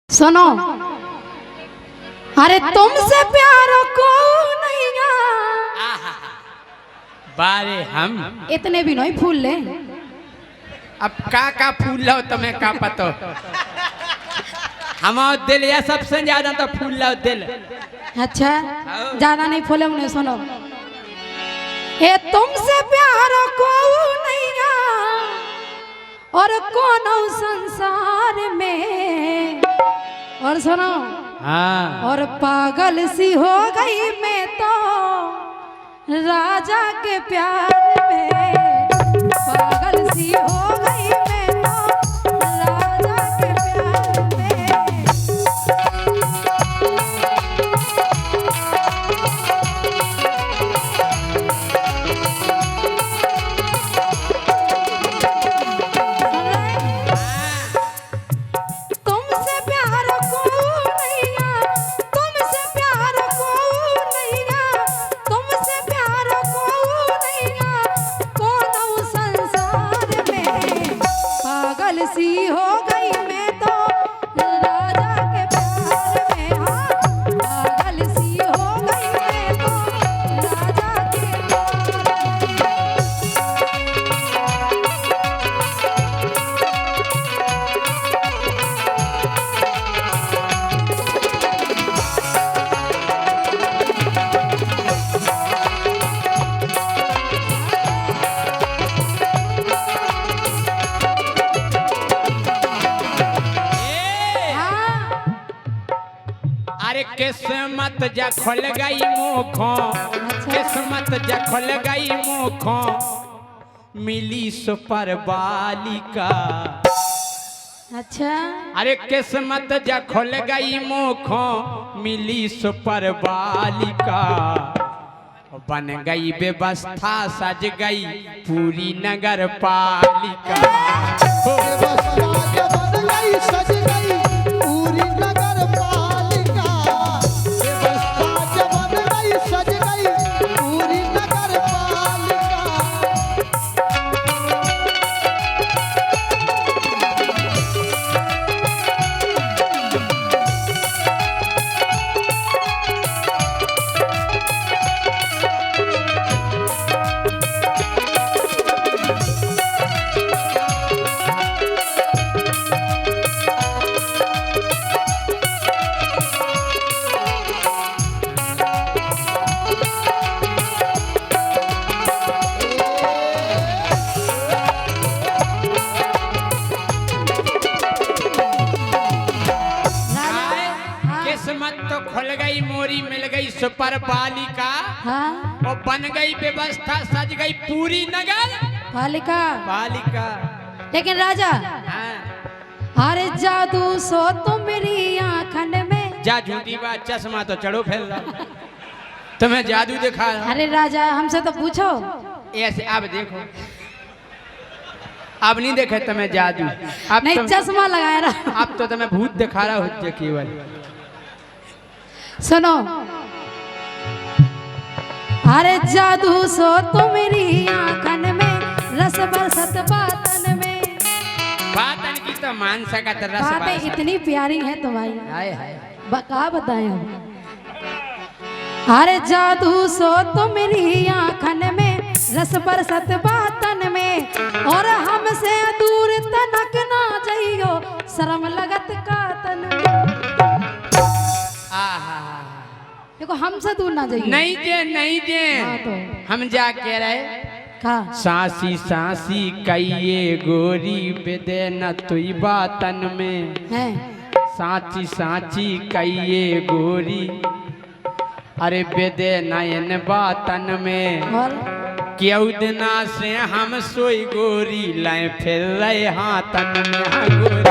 सुनो, अरे तुमसे प्यार को नहीं बारे हम इतने भी नहीं फूल ले। अब का फूल लो तुम्हें का पतो। हमारा दिल या सबसे ज्यादा तो फूल लो दिल। अच्छा ज्यादा नहीं फूले उन्हें। सुनो, हे तुमसे प्यार को नहीं और कौन संसार में। और सुनो, हाँ और पागल सी हो गई मैं तो राजा के प्यार में। पागल सी हो गई मैं तो राजा के प्यार में। तुमसे प्यार को नैया, तुमसे प्यार को नैया, तुमसे प्यार को नैया, कौन संसार में। पागल सी हो गई मैं तो राजा के प्यार में। हाँ, पागल सी हो गई मैं तो राजा के प्यार में। अरे किस्मत जा खुल गई मुखों, किस्मत जा खुल गई मुखों, मिली सुपर बालिका। अच्छा अरे किस्मत जा खुल गई मुखों, मिली सुपर बालिका। बन गई व्यवस्था सज गई पूरी नगर पालिका। किस्मत तो खुल गई मोरी मिल गई सुपर बालिका। हाँ, और बन गई व्यवस्था सज गई पूरी नगर बालिका। बालिका। लेकिन राजा, हाँ। अरे जादू सो तुम मेरी आंखन में। जा झूठी बात, चश्मा तो चढ़ो फैल रहा। तुम्हें जादू दिखा। अरे राजा हमसे तो पूछो। ऐसे अब देखो, अब नहीं देखे तुम्हें जादू। अब नहीं चश्मा लगाया रहा। अब तो तुम्हें भूत दिखा रहा हो केवल। सुनो, अरे जादू सो तुम मेरी आंखन में, रस बरसत बातन में। बातन की तो मान सकत रस बातें बरसत। इतनी प्यारी है तुम्हारी, हाय हाय। का बताएं हम। अरे जादू सो तुम मेरी आंखन में, रस बरसत बातन में। और हमसे दूर तनक ना जाइयो, शर्म लगत का तन में। आहा, देखो हमसे दूर ना जाइए। नहीं जे नहीं जे। हाँ तो हम जा कह रहे का सांसी सांसी कहिए गोरी बेदे न तुई बातन में। है। सांची सांची कहिए गोरी, अरे बेदे नयन बातन में। और क्यों दिना से हम सोई गोरी लाए फिर रहे हाथन में। हाँ गोरी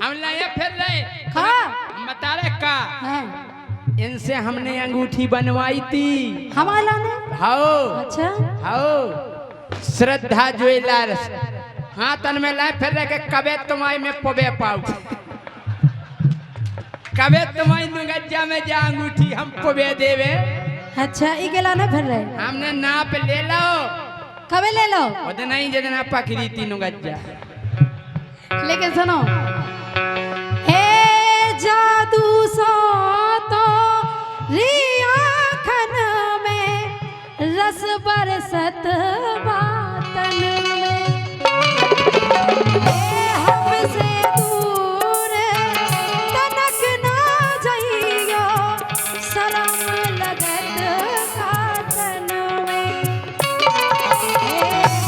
हम लाए फिर रहे। हम बता रहे का है। इनसे हमने अंगूठी बनवाई थी। हमारा ने। हाओ अच्छा हाओ श्रद्धा ज्वेलर्स। हाँ तन में लाए फिर रहे के कबे तुम्हारी में पबे पाऊ। कबे तुम्हारी नुगज्जा में जा अंगूठी हम पबे देवे। अच्छा ई गेला ना फिर रहे हमने नाप ले लो कबे ले लो ओदे नहीं जदना पकड़ी तीनों गज्जा लेकिन सुनो हे जादू सो तो रियाखन में रस बरसत बातन में हे हमसे दूर तनक ना जाइयो शरम लगत खातन में हे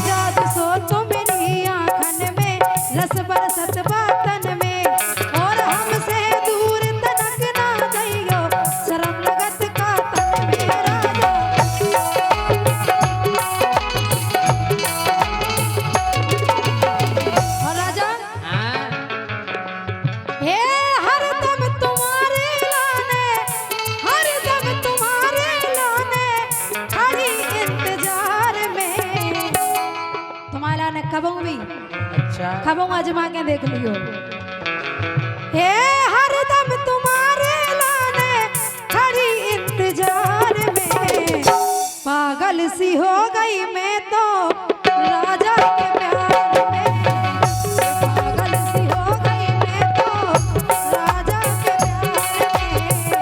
जादू सो तो मेरी आँखन में रस बरसत बातन में और हमसे दूर तनक ना जाइयो शरम लगत खातन में राजा और राजा हाँ हे हरदम तुम्हारे लाने हरदम तुम्हारे लाने खड़ी इंतजार में तुम्हारे लाने कब भी अच्छा खबों आजमा के देख लियो हे हरदम तुम्हारे लाने खड़ी इंतजार में पागल सी हो गई मैं तो राजा के प्यार में पागल सी हो गई मैं तो राजा के प्यार में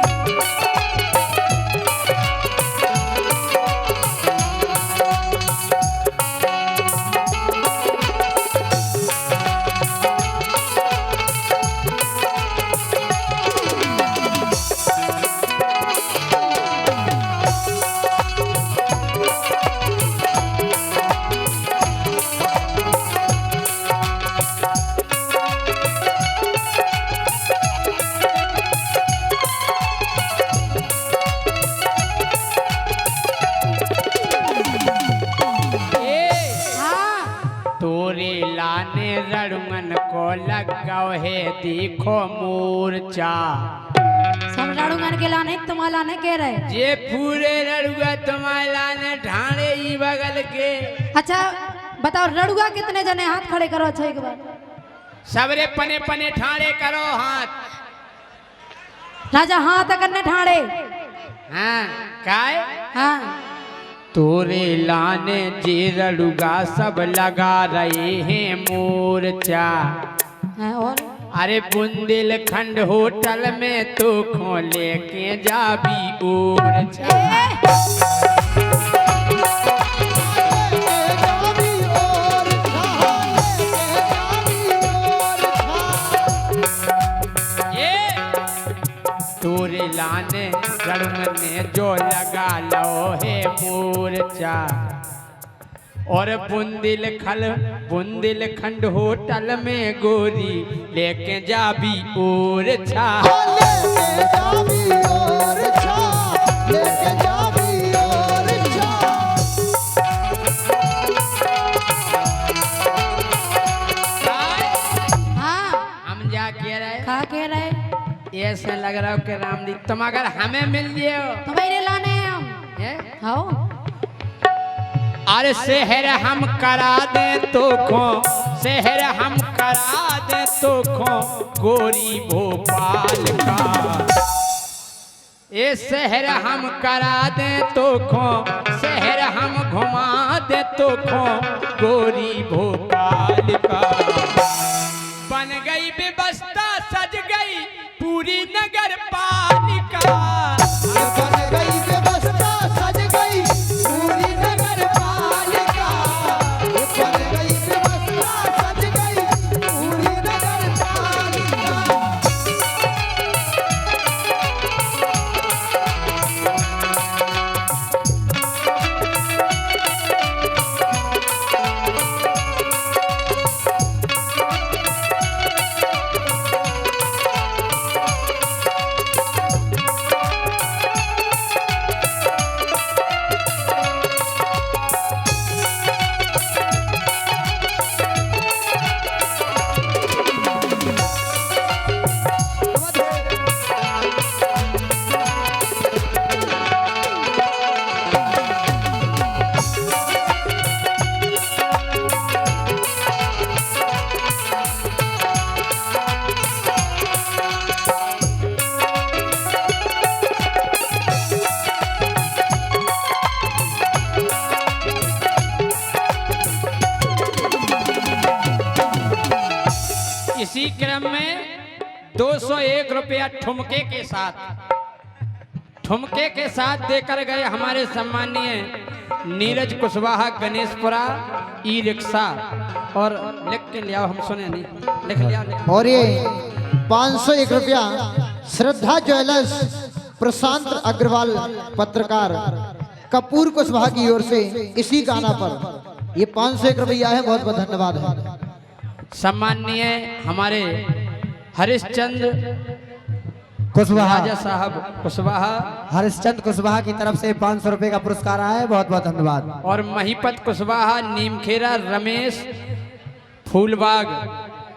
हाँ तोरे लाने रणमन को लगाओ है देखो मूर्छा समझाड़ूंगा के लाने तुम्हारा लाने कह रहे जे पूरे रड़ुआ तुम्हारे लाने ढाणे ई बगल के अच्छा बताओ रड़ुआ कितने जने हाथ खड़े करो अच्छा एक बार सबरे पने पने ठाणे करो हाथ राजा हाथ करने ठाड़े हाँ काय हाँ तोरे लाने जे रड़ुगा सब लगा रहे हैं मोर्चा हाँ, और अरे बुंदेलखंड होटल में तो खो लेके जाबी ओरछा ये तोरे लाने रड़ुम ने जो लगा लो है मोर्चा और बुंदेलखंड होटल में गोरी लेके जाबी ओरछा हाँ हम जा कह रहे खा के रहे ऐसे लग रहा हो कि राम जी तुम अगर हमें मिल जियो तुम्हारे लाने हैं हम हैं? हाँ अरे शहर हम करा दे तो खो शहर हम करा दे तो खो गोरी भोपाल का ये शहर हम करा दे तो खो शहर हम घुमा दे तो खो गोरी भोपाल का बन गई व्यवस्था सज गई पूरी नगर पालिका इसी क्रम में 201 रुपया ठुमके के साथ देकर गए हमारे सम्मानीय नीरज कुशवाहा गणेशपुरा ई रिक्शा। और लिख के लिया, हम सुने नहीं, लिख लिया। और ये 501 रुपया श्रद्धा ज्वेलर्स प्रशांत अग्रवाल पत्रकार कपूर कुशवाहा की ओर से इसी गाना पर ये 501 रुपया है। बहुत बहुत धन्यवाद है। सम्मानीय हमारे हरिश्चंद्र कुशवाहा राजा साहब कुशवाहा, हरिश्चंद्र कुशवाहा की तरफ से 500 रुपए का पुरस्कार आया है। बहुत बहुत धन्यवाद। और महिपत कुशवाहा नीमखेरा, रमेश फूलबाग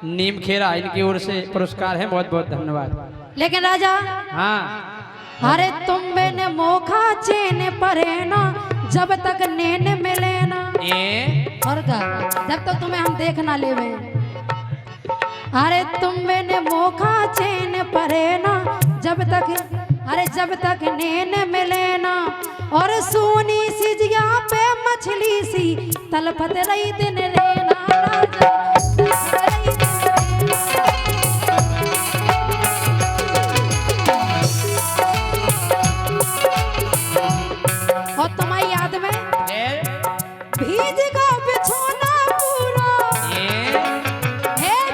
नीमखेरा, इनकी ओर से पुरस्कार है। बहुत बहुत धन्यवाद। लेकिन राजा, हाँ, अरे तुम बिन मोखा चैन परे ना, जब तक नैन मिले ना। ये और का जब तक तुम्हें हम देख ना लेवे। अरे तुम बिन मोखा चैन परे ना, जब तक नैन मिले ना। और सोनी सी जिया पे मछली सी तलपत रही दिन लेना। राजा तलपत रही दिन और तुम्हारी याद में भीज का बिछोना पूरा,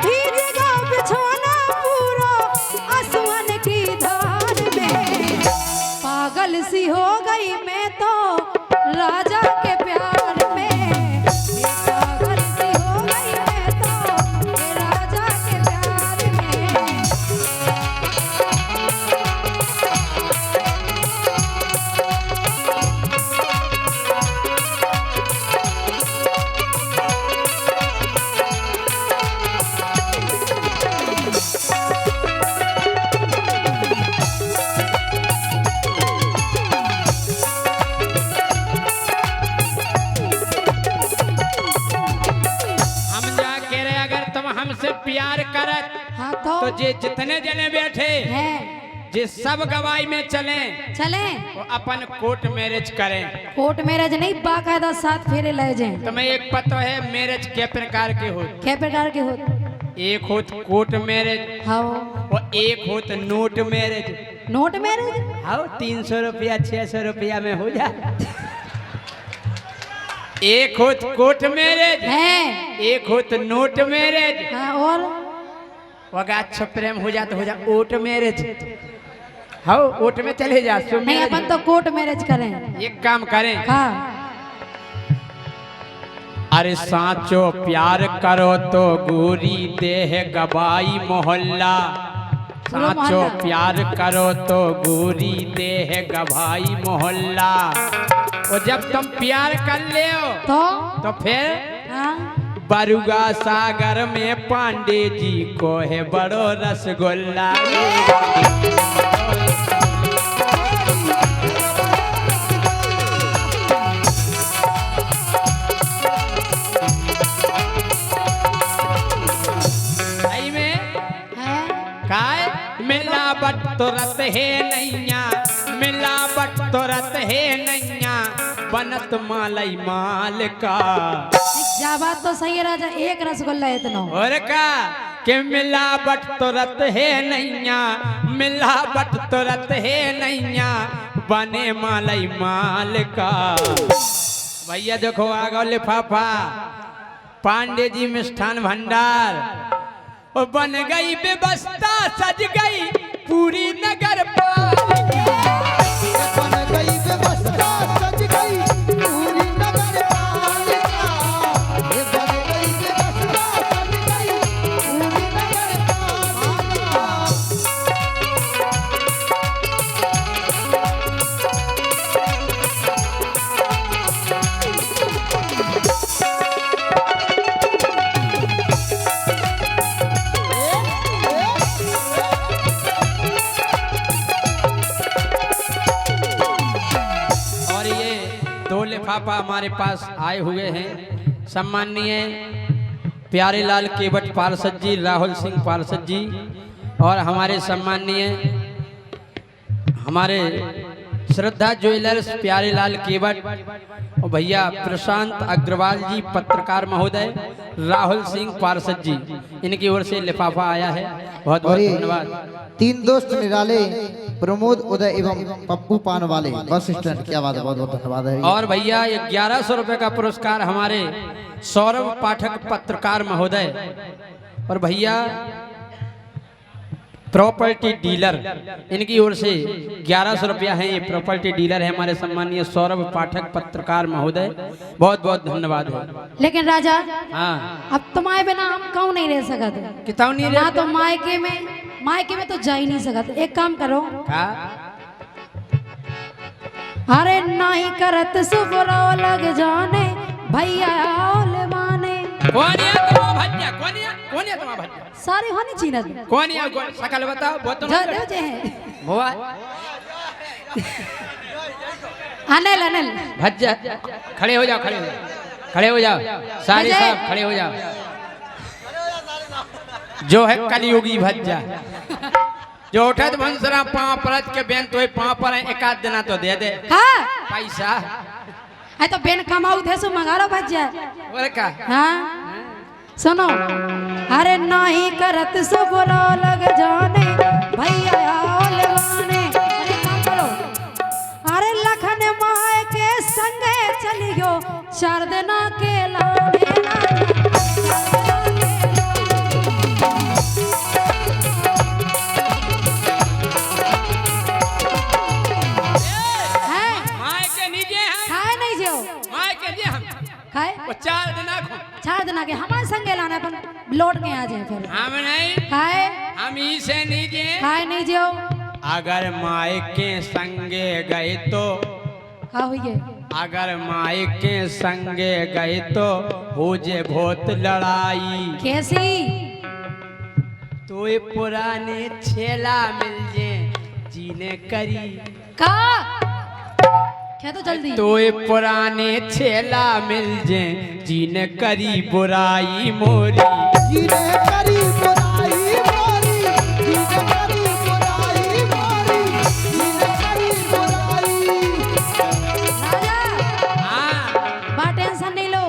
भीज का बिछोना पूरा आसमान की धार में। पागल सी हो गई मैं तो राजा के प्यार में। पागल सी हो गई मैं तो राजा के प्यार में। हमसे प्यार करत हाँ तो जे जितने जने बैठे हैं जे सब गवाही में चले वो अपन कोर्ट मैरिज करें। कोर्ट मैरिज नहीं, बाकायदा साथ फेरे ले जाए। तुम्हें एक पता है मैरिज के प्रकार के हो? क्या प्रकार के हो? एक होत कोर्ट मैरिज, हाँ, और एक होत नोट मैरिज। नोट मैरिज, हाँ, 300 रुपया 600 रुपया में हो जाए। एक होत कोर्ट मैरिज है, एक होत नोट मैरिज। हाँ, और वगा अच्छा प्रेम हो जाता हो जा ओट मैरिज। हाँ, ओट में चले जा। नहीं, अपन तो कोर्ट मैरिज करें। एक काम करें, हाँ, अरे साचो प्यार करो तो गोरी देह गवाई मोहल्ला। साचो प्यार करो तो गोरी देह गवाई मोहल्ला। और जब तुम प्यार कर ले तो फिर हाँ, बरुआ सागर में पांडे जी को है बड़ो रसगुल्ला। सही में काय मिलावट तो रत है नैया, मिलावट तो रत है नैया, बनत मालई माल का। क्या बात तो सही है राजा, एक रसगुल्ला इतना। और का कि मिलावट तो रत है नैया, मिलावट तो रत है नैया, बने मालई माल का। भैया देखो आ गो लिफाफा पांडे जी मिष्ठान भंडार। और बन गई व्यवस्था, सज गई पूरी नगर पालिका। बन गई व्यवस्था, सज गई पूरी नगर पालिका। ये बन गई व्यवस्था, सज गई पूरी नगर पालिका। लिफाफा हमारे पास आए हुए हैं। सम्माननीय प्यारेलाल केवट पार्षद जी, राहुल सिंह पार्षद जी, और हमारे सम्माननीय हमारे श्रद्धा ज्वेलर्स प्यारेलाल केवट और भैया प्रशांत अग्रवाल जी पत्रकार महोदय, राहुल सिंह पार्षद जी, इनकी ओर से लिफाफा आया है। बहुत बहुत और ये धन्यवाद। 3 दोस्त निराले प्रमोद उदय एवं पप्पू पान वाले बस स्टैंड, क्या बात है, बहुत बहुत धन्यवाद है। और भैया 1100 रुपए का पुरस्कार हमारे सौरभ पाठक पत्रकार महोदय, और भैया प्रॉपर्टी डीलर, इनकी ओर से 1100 रुपया है। ये प्रॉपर्टी डीलर है हमारे सम्मानीय सौरभ पाठक पत्रकार महोदय, बहुत बहुत धन्यवाद है। लेकिन राजा, हाँ अब तुम्हारे बिना हम कहूँ नहीं रह सकते। किताब नहीं ना रहे तो मायके में तो जा ही नहीं सकते। एक काम करो, का? अरे नहीं करत सुबरो लग जाने भैया माने। कौन है तुम्हारा भज्जा? कौन है तुम्हारा भज्जा? सारे होनी चीनत कौन है? कौन? शकल बताओ। बहुत जा दे जे है भुआ अनिल भज्जा, खड़े हो जाओ, खड़े हो जाओ सारे अजय। साहब, खड़े हो जाओ। जो है कलयुगी भज्जा, जो उठत भंसरा पाँव परत के बेन तो पाँव पर एक आध देना तो दे दे हाँ पैसा। है तो बेन कमाऊ थे सो मंगारो भज जाए। बोले का? हाँ सुनो, अरे नहीं करत सो बोलो लग जाने भैया माने। अरे काम करो, अरे लखन माए के संगे चलियो 4 दिना के लाने खाए 4 दिन आगे हमारे संगे लाना, अपन लौट के आ जाए फिर। हम नहीं, खाए हम इसे नहीं जे। खाए नहीं जो अगर मायके संगे गए तो, खा हुई, अगर मायके संगे गए तो हो जे बहुत लड़ाई। कैसी तो ये पुराने छेला मिल जे जीने करी का क्या तो जल्दी। तो ये पुराने छेला मिल जे जीने करी बुराई मोरी। जीने करी बुराई मोरी, जीने करी बुराई मोरी, जीने करी बुराई। राजा हाँ बा टेंशन नहीं लो,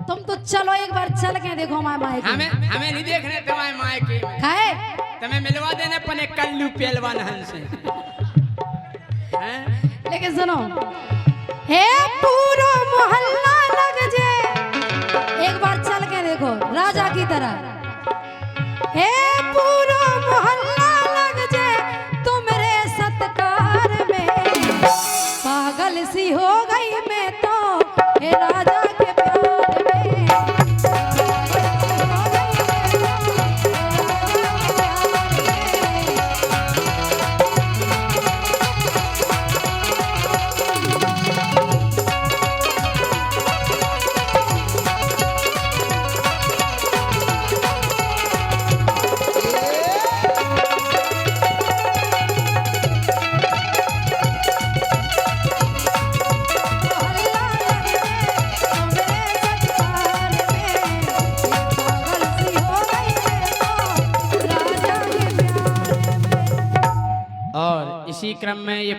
तुम तो चलो एक बार चल के देखो माए माए हमें नहीं देखने तुम्हारे मायके में। खाए तुम्हें मिलवा देने पने कल्लू पहलवान हंस से। हैं? लेकिन सुनो, हे पूरा मोहल्ला लग जे, एक बार चल के देखो राजा की तरह। हे पूरा मोहल्ला लग जे तुम्हारे सत्कार में, पागल सी हो गई मैं तो हे राजा के प्यार में। और इसी क्रम में ये